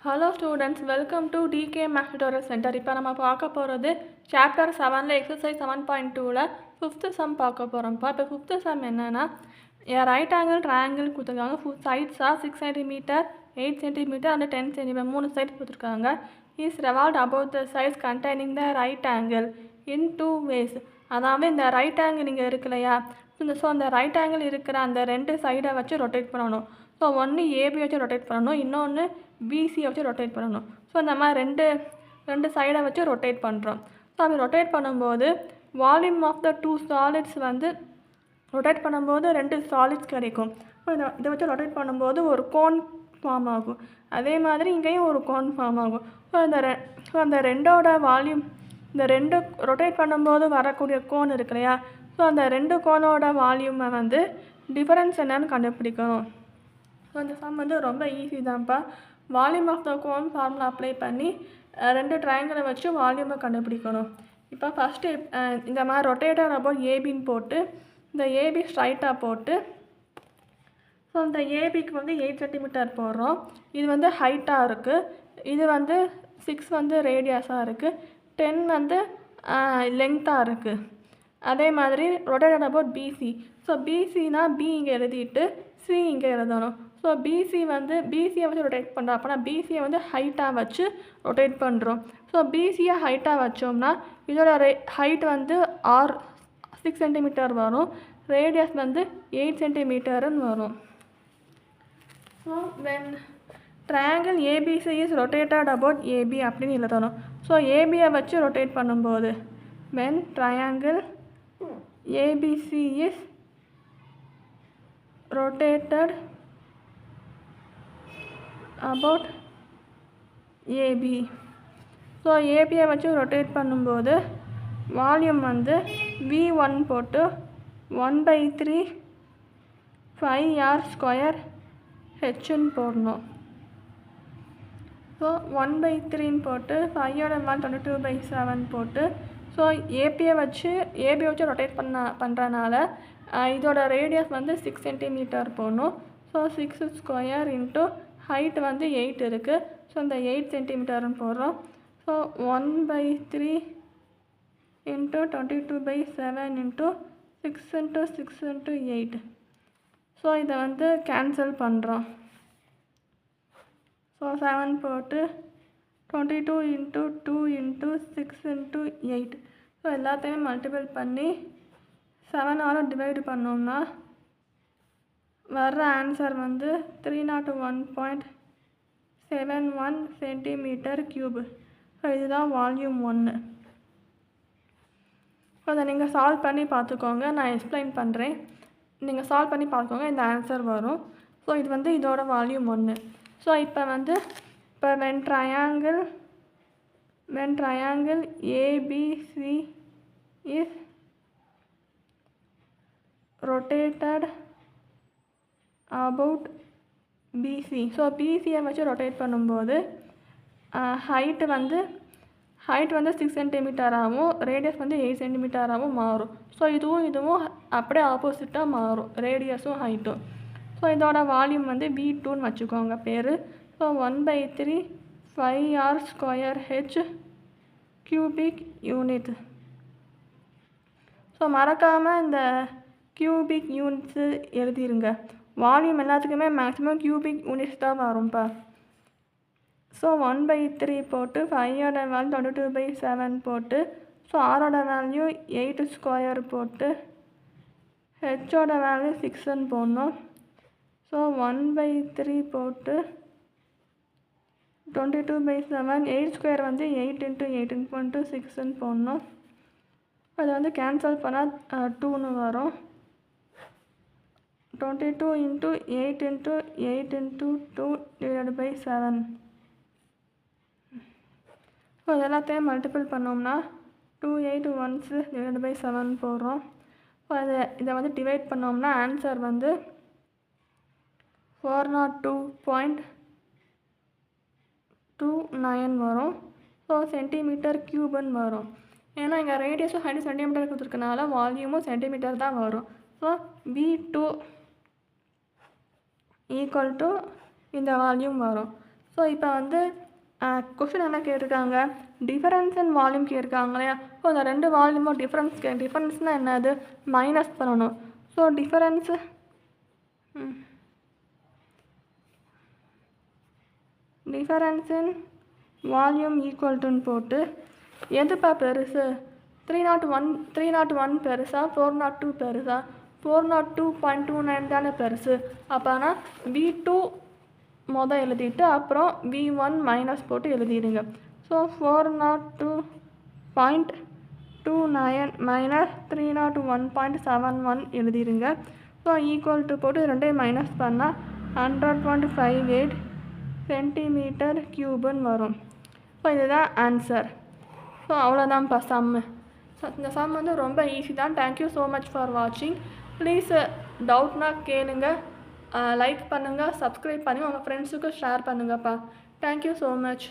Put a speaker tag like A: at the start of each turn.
A: Hello students, welcome to DK Math Tutorial Center. இப்போ நம்ம பார்க்க போகிறது சாப்டர் 7ல் எக்ஸசைஸ் 7.2ல் 5th சம் பார்க்க போகிறோம்ப்பா. இப்போ 5th சம் என்னென்னா ரைட் ஆங்கிள் ட்ரையாங்கிள் கொடுத்துருக்காங்க. Sides are 6 cm 8 cm and 10 cm 3 sides கொடுத்துருக்காங்க. Is revolved about the sides containing the right angle in 2 ways. அதாவது இந்த ரைட் ஆங்கிள் இங்கே இருக்கு இல்லையா, ஸோ அந்த ரைட் ஆங்கிள் இருக்கிற அந்த ரெண்டு சைடை வச்சு ரொட்டேட் பண்ணணும். ஸோ ஒன்று ஏபி வச்சு ரொட்டேட் பண்ணணும், இன்னொன்று பிசி வச்சு ரொட்டேட் பண்ணணும். ஸோ இந்த மாதிரி ரெண்டு சைடை வச்சு ரொட்டேட் பண்ணுறோம். ஸோ அப்படி ரொட்டேட் பண்ணும்போது வால்யூம் ஆஃப் த 2 சாலிட்ஸ் வந்து ரொட்டேட் பண்ணும்போது 2 சாலிட்ஸ் கிடைக்கும். ஸோ இதை வச்சு ரொட்டேட் பண்ணும்போது ஒரு கோன் ஃபார்ம் ஆகும். அதே மாதிரி இங்கேயும் ஒரு கோன் ஃபார்ம் ஆகும். ஸோ அந்த ரெண்டோட வால்யூம், இந்த ரெண்டு ரொட்டேட் பண்ணும்போது வரக்கூடிய கோன் இருக்கு இல்லையா, ஸோ அந்த ரெண்டு கோனோட வால்யூமை வந்து டிஃபரன்ஸ் என்னன்னு கண்டுபிடிக்கணும். ஸோ இந்த சம் வந்து ரொம்ப ஈஸி தான்ப்பா. Volume of the cone formula apply பண்ணி ரெண்டு ட்ரையாங்கிளை வச்சு வால்யூமை கண்டுபிடிக்கணும். இப்போ ஃபஸ்ட்டு இந்த மாதிரி ரொட்டேட்டர் அபவுட் ஏபின்னு போட்டு இந்த ஏபி ஸ்ட்ரைட்டாக போட்டு, ஸோ இந்த ஏபிக்கு வந்து 8 cm போடுறோம். இது வந்து ஹைட்டாக இருக்குது, இது வந்து 6 வந்து ரேடியஸாக இருக்குது, 10 வந்து லெங்க்த்தாக இருக்குது. அதே மாதிரி ரொட்டேட்டர் அபவுட் பிசி. ஸோ பிசினா பி இங்கே எழுதிட்டு சி இங்கே எழுதணும். ஸோ பிசியை வச்சு ரொட்டேட் பண்ணுறோம். அப்போனா பிசியை வந்து ஹைட்டாக வச்சு ரொட்டேட் பண்ணுறோம். ஸோ பிசியை ஹைட்டாக வச்சோம்னா இதோட ஹைட் வந்து 6 cm வரும், ரேடியஸ் வந்து 8 cm வரும். So when triangle ABC is rotated about AB அப்படின்னு எழுதணும். ஸோ ஏபியை வச்சு ரொட்டேட் பண்ணும்போது when triangle ABC is rotated about AB. So ஏபியை வச்சு ரொட்டேட் பண்ணும்போது வால்யூம் வந்து V1 போட்டு 1/3 5r² ஹெச்ன்னு போடணும். ஸோ 1/3 போட்டு 5ஓட மேல் 22/7 போட்டு, ஸோ ஏபியை வச்சு ரொட்டேட் பண்ணுறனால இதோட ரேடியஸ் வந்து 6 cm போடணும். ஸோ 6² இன்ட்டு ஹைட் வந்து 8 இருக்குது, ஸோ இந்த 8 cm போடுறோம். So 1/3 into 22/7 into 6 × 6 × 8. ஸோ இதை வந்து கேன்சல் பண்ணுறோம். ஸோ 7 போட்டு 22 இன்ட்டு 2 இன்ட்டு 6 × 8. ஸோ எல்லாத்தையுமே மல்டிபிள் பண்ணி 7ஆல் டிவைடு பண்ணோம்னா வர்ற ஆன்சர் வந்து 301.71 cm3. ஸோ இதுதான் வால்யூம் 1. ஸோ அதை நீங்கள் சால்வ் பண்ணி பார்த்துக்கோங்க, நான் எக்ஸ்பிளைன் பண்ணுறேன். நீங்கள் சால்வ் பண்ணி பார்த்துக்கோங்க, இந்த ஆன்சர் வரும். ஸோ இது வந்து இதோட வால்யூம் 1. ஸோ இப்போ when triangle ABC is rotated about BC. So பிசியை வச்சு ரொட்டேட் பண்ணும்போது ஹைட் வந்து 6 cm ஆகும், ரேடியஸ் வந்து 8 cm மாறும். ஸோ இதுவும் அப்படியே ஆப்போசிட்டாக மாறும், ரேடியஸும் ஹைட்டும். ஸோ இதோட வால்யூம் வந்து V2ன்னு வச்சுக்கோங்க பேர். So 1/3 5r² H cubic unit. So மறக்காமல் இந்த கியூபிக் யூனிட்ஸு எழுதிருங்க. வால்யூம் எல்லாத்துக்குமே மேக்ஸிமம் கியூபிக் யூனிட்ஸ் தான் வரும்ப்பா. ஸோ 1/3 போட்டு 5ஓட வேல்யூ 22/7 போட்டு, ஸோ ஆரோட வேல்யூ 8² போட்டு ஹெச்சோட வேல்யூ 6ன்னு போடணும். ஸோ 1/3 போட்டு 22/7 8² வந்து 8 × 8 × 6ன்னு போடணும். அதை வந்து கேன்சல் பண்ணால் 2ன்னு வரும். 22 × 8 × 8 × 2/7. ஸோ இதெல்லாத்தையும் மல்டிபிள் பண்ணோம்னா 2 8 1s /7 போடுறோம். ஸோ இதை வந்து டிவைட் பண்ணோம்னா ஆன்சர் வந்து 402.29 வரும். ஸோ cm3ன்னு வரும். ஏன்னா இங்கே ரேடியஸும் ஹைட் சென்டிமீட்டர் கொடுத்துருக்கனால வால்யூமும் சென்டிமீட்டர் தான் வரும். ஸோ V2 ஈக்குவல் டு இந்த வால்யூம் வரும். ஸோ ஸோ இப்போ வந்து கொஷின் என்ன கேட்டிருக்காங்க, டிஃபரன்ஸ் இன் வால்யூம் கேட்டிருக்காங்க இல்லையா. ஸோ அந்த 2 வால்யூமும் டிஃபரன்ஸ்னால் என்னது, மைனஸ் பண்ணணும். So difference in volume equal டுன்னு போட்டு எதுப்பா பெருசு, 301 பெருசா 402 பெருசா, 402.29 தானே பெருசு. அப்போனா V2 மொதல் எழுதிட்டு அப்புறம் V1 மைனஸ் போட்டு எழுதிடுங்க. ஸோ 402.29 மைனஸ் 301.71 எழுதிடுங்க. ஸோ ஈக்குவல் டு போட்டு 2 மைனஸ் பண்ணால் 100.58 சென்டிமீட்டர் க்யூப்னு வரும். ஸோ இதுதான் ஆன்சர். ஸோ அவ்வளோதான்ப்பா சம்மு. இந்த சம் வந்து ரொம்ப ஈஸி தான். தேங்க்யூ ஸோ மச் ஃபார் வாட்சிங். ப்ளீஸ் டவுட்னா கேளுங்க, லைக் பண்ணுங்கள், சப்ஸ்கிரைப் பண்ணி உங்கள் ஃப்ரெண்ட்ஸுக்கு ஷேர் பண்ணுங்கப்பா. Thank you so much.